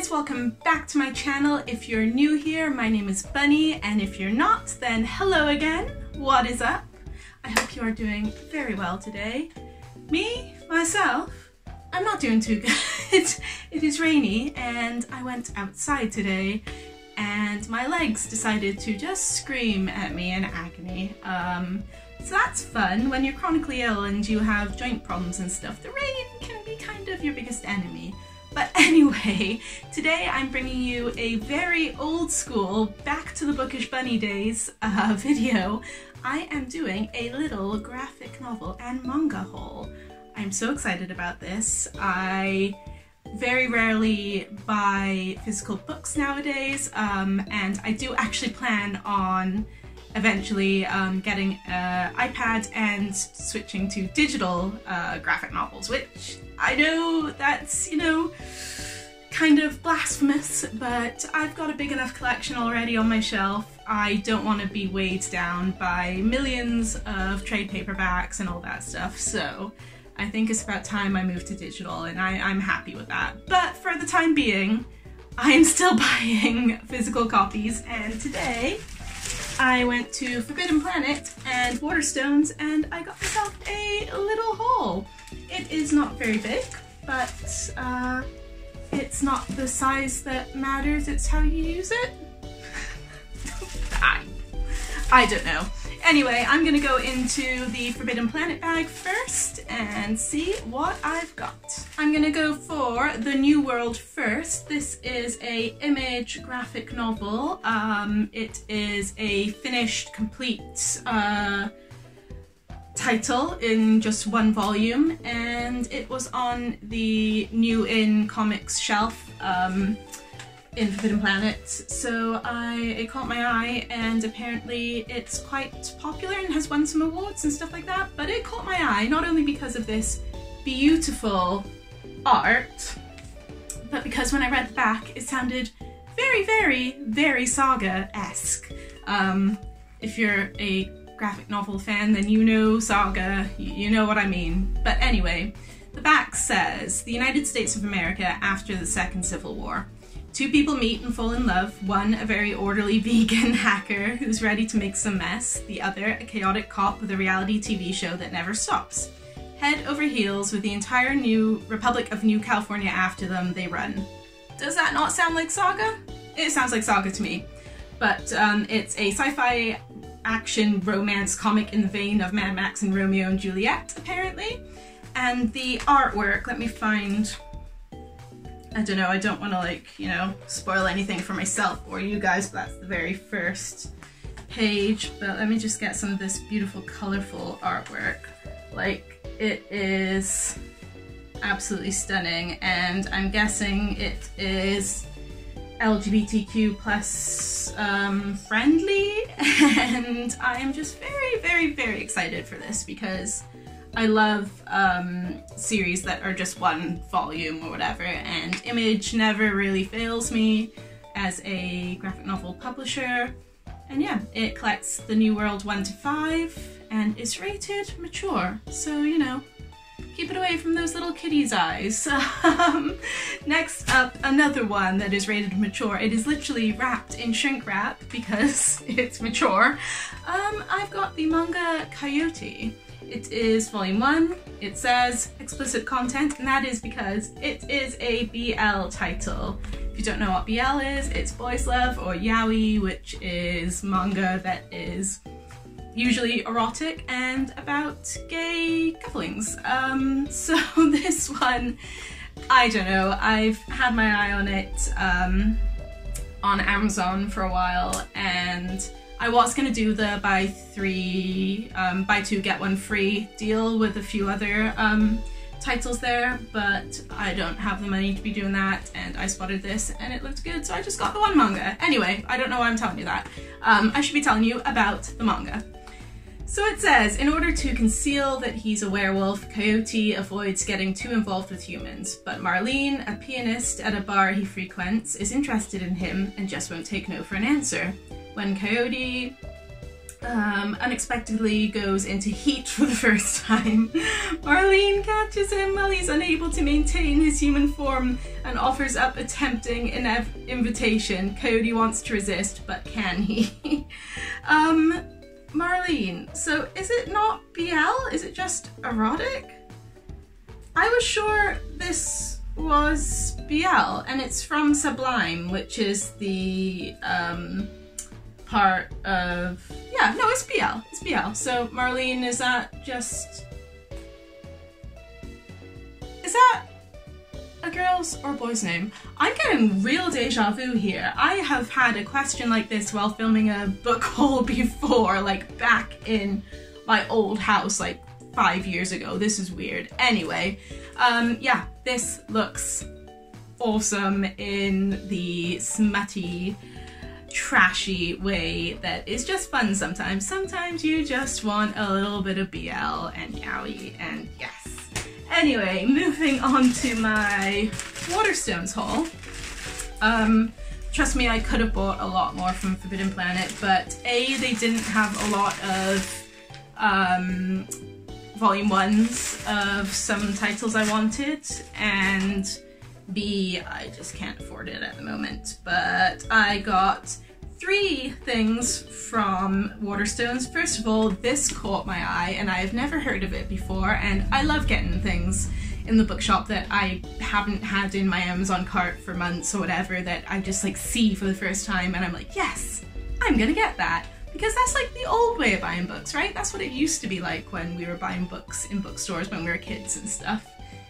guys, welcome back to my channel. If you're new here, my name is Bunny, and if you're not, then hello again. What is up? I hope you are doing very well today. Me, myself, I'm not doing too good. It is rainy and I went outside today and my legs decided to just scream at me in agony. So that's fun. When you're chronically ill and you have joint problems and stuff, the rain can be kind of your biggest enemy. But anyway, today I'm bringing you a very old school, back to the bookish bunny days video. I am doing a little graphic novel and manga haul. I'm so excited about this. I very rarely buy physical books nowadays, and I do actually plan on eventually getting an iPad and switching to digital graphic novels, which I know that's, you know, kind of blasphemous, but I've got a big enough collection already on my shelf. I don't want to be weighed down by millions of trade paperbacks and all that stuff, so I think it's about time I move to digital, and I'm happy with that. But for the time being, I am still buying physical copies, and today I went to Forbidden Planet and Waterstones and I got myself a little haul. It is not very big, but it's not the size that matters, it's how you use it. I don't know. Anyway, I'm gonna go into the Forbidden Planet bag first and see what I've got. I'm gonna go for The New World first. This is a image graphic novel. It is a finished, complete title in just one volume, and it was on the New In Comics shelf in Forbidden Planet, so it caught my eye, and apparently it's quite popular and has won some awards and stuff like that. But it caught my eye not only because of this beautiful art, but because when I read the back it sounded very, very, very Saga-esque. If you're a graphic novel fan, then you know Saga, you know what I mean. But anyway, the back says, the United States of America after the Second Civil War. Two people meet and fall in love, one a very orderly vegan hacker who's ready to make some mess, the other a chaotic cop with a reality TV show that never stops. Head over heels with the entire new Republic of New California after them, they run. Does that not sound like Saga? It sounds like Saga to me. But it's a sci-fi action romance comic in the vein of Mad Max and Romeo and Juliet, apparently. And the artwork, let me find... I don't know, I don't want to, like, you know, spoil anything for myself or you guys, but that's the very first page. But let me just get some of this beautiful, colorful artwork. Like, it is absolutely stunning, and I'm guessing it is LGBTQ plus friendly, and I am just very, very, very excited for this because I love series that are just one volume or whatever, and Image never really fails me as a graphic novel publisher. And yeah, it collects The New World 1 to 5 and is rated mature, so you know, keep it away from those little kitties' eyes. Next up, another one that is rated mature. It is literally wrapped in shrink wrap because it's mature. I've got the manga Coyote. It is volume 1, it says explicit content, and that is because it is a BL title. If you don't know what BL is, it's boys love or yaoi, which is manga that is usually erotic and about gay couplings. So this one, I don't know, I've had my eye on it on Amazon for a while, and I was going to do the buy two get one free deal with a few other titles there, but I don't have the money to be doing that, and I spotted this and it looked good, so I just got the one manga. Anyway, I don't know why I'm telling you that. I should be telling you about the manga. So it says, in order to conceal that he's a werewolf, Coyote avoids getting too involved with humans, but Marlene, a pianist at a bar he frequents, is interested in him and just won't take no for an answer. When Coyote unexpectedly goes into heat for the first time. Marlene catches him while he's unable to maintain his human form and offers up a tempting invitation. Coyote wants to resist, but can he? Marlene, so is it not BL? Is it just erotic? I was sure this was BL, and it's from Sublime, which is the part of, yeah, no, it's BL, it's BL. So Marlene, is that a girl's or boy's name? I'm getting real deja vu here. I have had a question like this while filming a book haul before, like back in my old house, like 5 years ago. This is weird. Anyway, yeah, this looks awesome in the smutty, trashy way that is just fun sometimes. Sometimes you just want a little bit of BL and yaoi, and yes. Anyway, moving on to my Waterstones haul. Trust me, I could have bought a lot more from Forbidden Planet, but A, they didn't have a lot of volume 1s of some titles I wanted, and B, I just can't afford it at the moment. But I got 3 things from Waterstones. First of all, this caught my eye, and I have never heard of it before, and I love getting things in the bookshop that I haven't had in my Amazon cart for months or whatever, that I just like see for the first time and I'm like, yes, I'm gonna get that. Because that's like the old way of buying books, right? That's what it used to be like when we were buying books in bookstores when we were kids and stuff.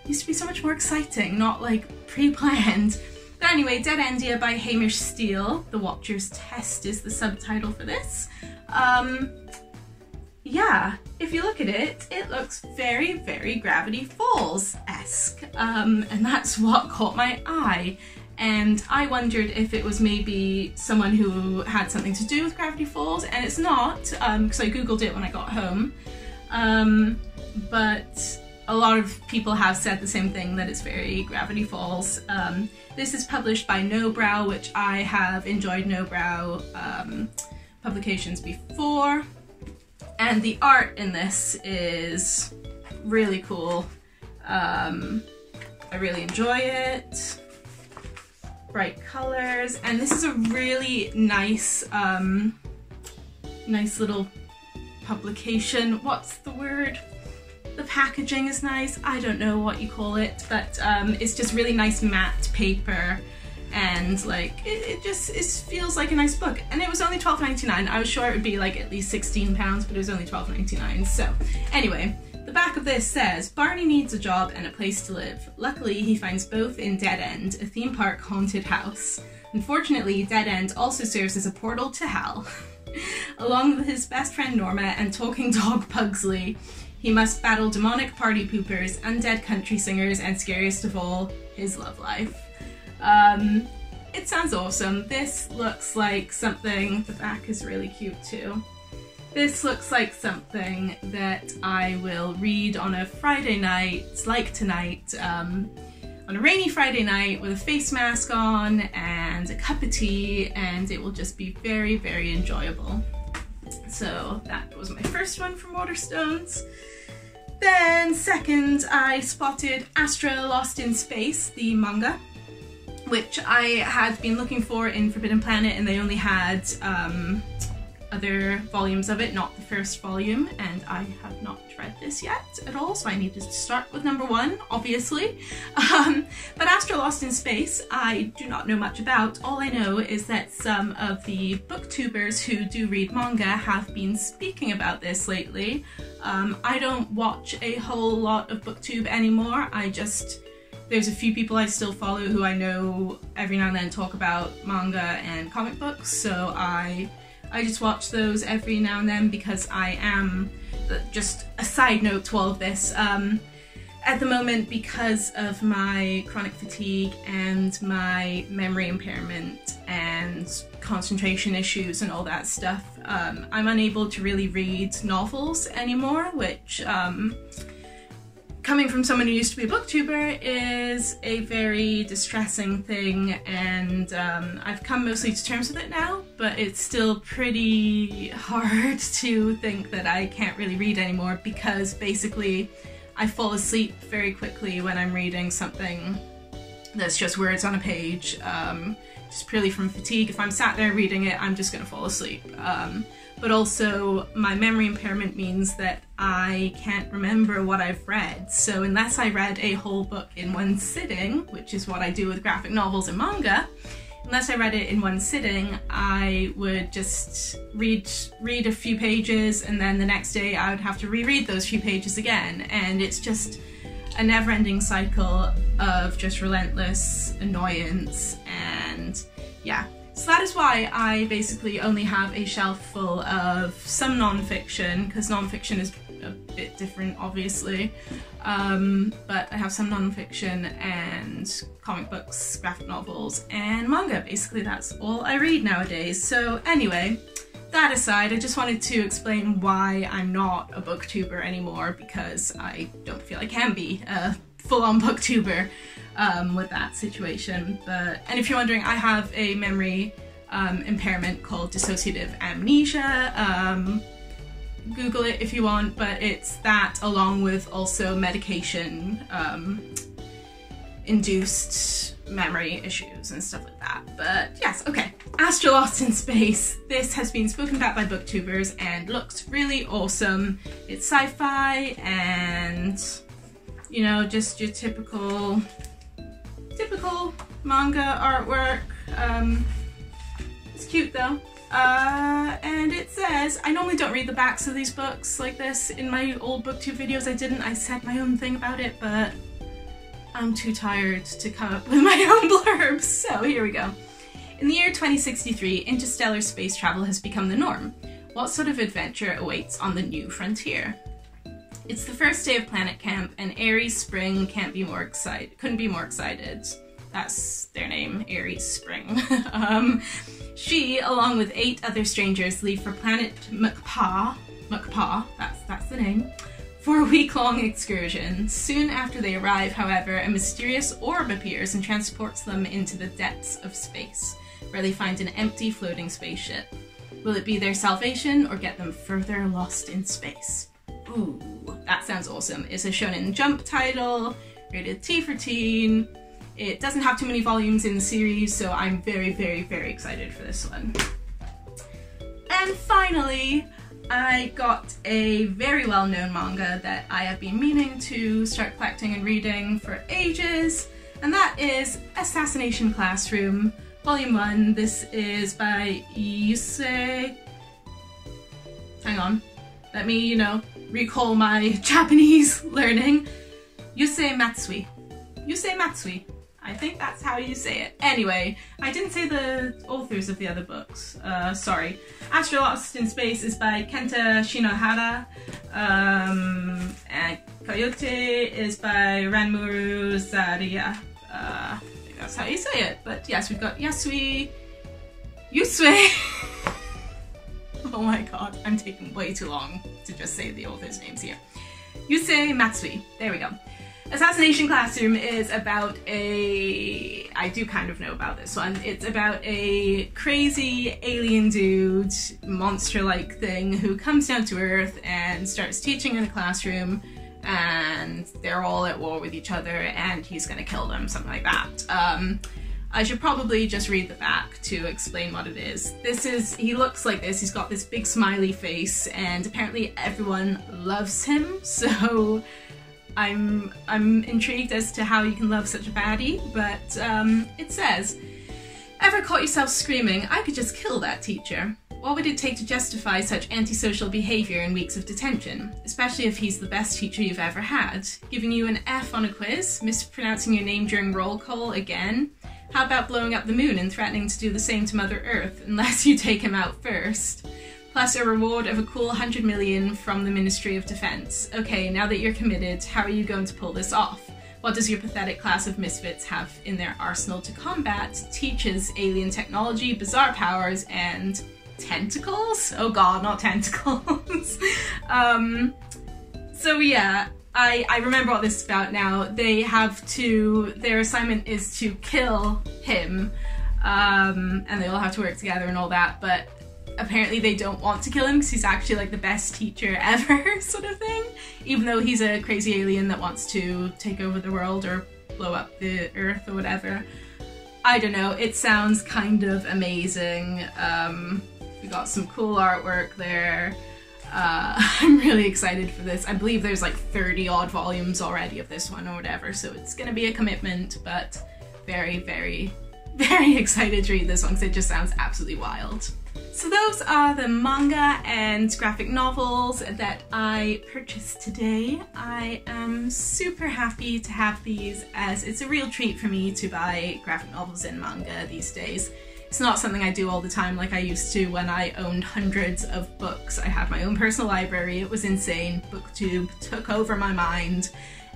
It used to be so much more exciting, not like pre-planned. But anyway, Dead Endia by Hamish Steele. The Watcher's Test is the subtitle for this. Yeah, if you look at it, it looks very, very Gravity Falls-esque. And that's what caught my eye. And I wondered if it was maybe someone who had something to do with Gravity Falls, and it's not, because I googled it when I got home. But a lot of people have said the same thing, that it's very Gravity Falls. This is published by Nobrow, which I have enjoyed Nobrow publications before. And the art in this is really cool. I really enjoy it. Bright colors, and this is a really nice, nice little publication. What's the word? The packaging is nice. I don't know what you call it, but it's just really nice matte paper, and like it feels like a nice book. And it was only $12.99. I was sure it would be like at least £16, but it was only $12.99. So anyway. The back of this says, Barney needs a job and a place to live. Luckily, he finds both in Dead End, a theme park haunted house. Unfortunately, Dead End also serves as a portal to hell. Along with his best friend Norma and talking dog Pugsley, he must battle demonic party poopers, undead country singers, and scariest of all, his love life. It sounds awesome. This looks like something, the back is really cute too. This looks like something that I will read on a Friday night, like tonight, on a rainy Friday night with a face mask on and a cup of tea, and it will just be very, very enjoyable. So that was my first one from Waterstones. Then second, I spotted Astra Lost in Space, the manga, which I had been looking for in Forbidden Planet, and they only had other volumes of it, not the first volume, and I have not read this yet at all, so I needed to start with number 1, obviously. But Astra Lost in Space, I do not know much about. All I know is that some of the booktubers who do read manga have been speaking about this lately. I don't watch a whole lot of booktube anymore. There's a few people I still follow who I know every now and then talk about manga and comic books, so I just watch those every now and then because I am, just a side note to all of this, at the moment, because of my chronic fatigue and my memory impairment and concentration issues and all that stuff, I'm unable to really read novels anymore, which coming from someone who used to be a booktuber, is a very distressing thing, and I've come mostly to terms with it now, but it's still pretty hard to think that I can't really read anymore, because basically I fall asleep very quickly when I'm reading something that's just words on a page, just purely from fatigue. If I'm sat there reading it, I'm just gonna fall asleep. But also my memory impairment means that I can't remember what I've read. So unless I read a whole book in one sitting, which is what I do with graphic novels and manga, unless I read it in one sitting, I would just read a few pages, and then the next day I would have to reread those few pages again. And it's just a never-ending cycle of just relentless annoyance, and yeah. So that is why I basically only have a shelf full of some non-fiction, because non-fiction is a bit different, obviously. But I have some non-fiction and comic books, graphic novels, and manga. Basically, that's all I read nowadays. So anyway, that aside, I just wanted to explain why I'm not a booktuber anymore, because I don't feel I can be a full-on booktuber with that situation. And if you're wondering, I have a memory impairment called dissociative amnesia. Google it if you want, but it's that along with also medication induced memory issues and stuff like that. But yes, okay. Astro Lost in Space. This has been spoken about by booktubers and looks really awesome. It's sci-fi and, you know, just your typical manga artwork. It's cute though. And it says, I normally don't read the backs of these books like this. In my old booktube videos I said my own thing about it, but I'm too tired to come up with my own blurbs, so here we go. In the year 2063, interstellar space travel has become the norm. What sort of adventure awaits on the new frontier? It's the first day of planet camp, and Aries Spring couldn't be more excited. That's their name, Aries Spring. She, along with 8 other strangers, leave for planet Mukpa, that's the name, for a week-long excursion. Soon after they arrive, however, a mysterious orb appears and transports them into the depths of space, where they find an empty floating spaceship. Will it be their salvation or get them further lost in space? Ooh, that sounds awesome. It's a Shonen Jump title, rated T for teen. It doesn't have too many volumes in the series, so I'm very, very, very excited for this one. And finally, I got a very well-known manga that I have been meaning to start collecting and reading for ages, and that is Assassination Classroom, Volume 1. This is by Yusei... Hang on. Let me, you know, recall my Japanese learning. Yusei Matsui. Yusei Matsui. I think that's how you say it. Anyway, I didn't say the authors of the other books. Sorry. Astro Lost in Space is by Kenta Shinohara. And Coyote is by Ranmuru Zaria. I think that's how you say it. But yes, we've got Yusei. Oh my god, I'm taking way too long to just say the authors' names here. Yusei Matsui. There we go. Assassination Classroom is about a... I do kind of know about this one. It's about a crazy alien dude, monster-like thing, who comes down to Earth and starts teaching in a classroom, and they're all at war with each other, and he's gonna kill them, something like that. I should probably just read the back to explain what it is. He looks like this, he's got this big smiley face, and apparently everyone loves him, so I'm intrigued as to how you can love such a baddie, but it says, ever caught yourself screaming, I could just kill that teacher? What would it take to justify such antisocial behaviour in weeks of detention, especially if he's the best teacher you've ever had? Giving you an F on a quiz? Mispronouncing your name during roll call again? How about blowing up the moon and threatening to do the same to Mother Earth, unless you take him out first? Plus a reward of a cool 100 million from the Ministry of Defense. Okay, now that you're committed, how are you going to pull this off? What does your pathetic class of misfits have in their arsenal to combat teachers, alien technology, bizarre powers, and tentacles? Oh god, not tentacles. So yeah, I remember what this is about now. They have to, their assignment is to kill him, and they all have to work together and all that, but apparently they don't want to kill him because he's actually like the best teacher ever sort of thing, even though he's a crazy alien that wants to take over the world or blow up the earth or whatever. I don't know, it sounds kind of amazing. We got some cool artwork there. I'm really excited for this. I believe there's like 30 odd volumes already of this one or whatever, so it's gonna be a commitment, but very, very, very excited to read this one because it just sounds absolutely wild. So those are the manga and graphic novels that I purchased today. I am super happy to have these, as it's a real treat for me to buy graphic novels and manga these days. It's not something I do all the time like I used to when I owned hundreds of books. I had my own personal library, it was insane. BookTube took over my mind,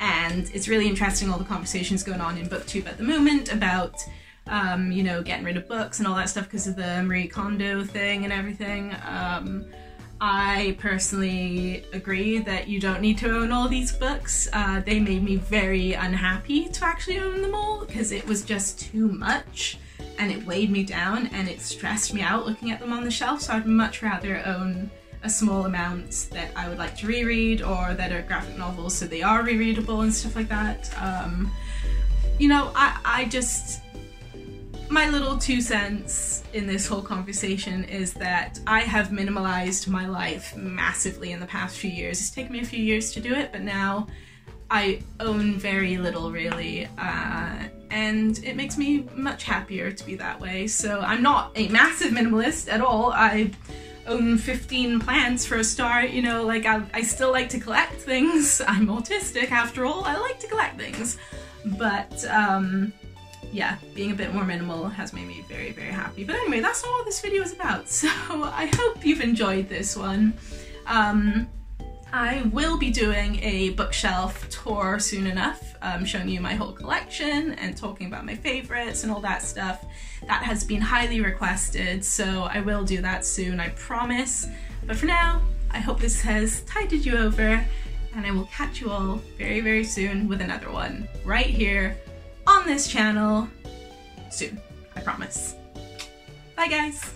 and it's really interesting all the conversations going on in BookTube at the moment about you know, getting rid of books and all that stuff because of the Marie Kondo thing and everything. I personally agree that you don't need to own all these books. They made me very unhappy to actually own them all because it was just too much and it weighed me down and it stressed me out looking at them on the shelf, so I'd much rather own a small amount that I would like to reread or that are graphic novels so they are rereadable and stuff like that. You know, I just, my little 2 cents in this whole conversation is that I have minimalized my life massively in the past few years. It's taken me a few years to do it, but now I own very little really, and it makes me much happier to be that way. So I'm not a massive minimalist at all. I own 15 plants for a start, you know, like I still like to collect things. I'm autistic after all, I like to collect things. But yeah, being a bit more minimal has made me very, very happy. But anyway, that's not what this video is about, so I hope you've enjoyed this one. I will be doing a bookshelf tour soon enough, showing you my whole collection and talking about my favourites and all that stuff. That has been highly requested, so I will do that soon, I promise. But for now, I hope this has tided you over, and I will catch you all very, very soon with another one, right here on this channel, soon, I promise. Bye guys!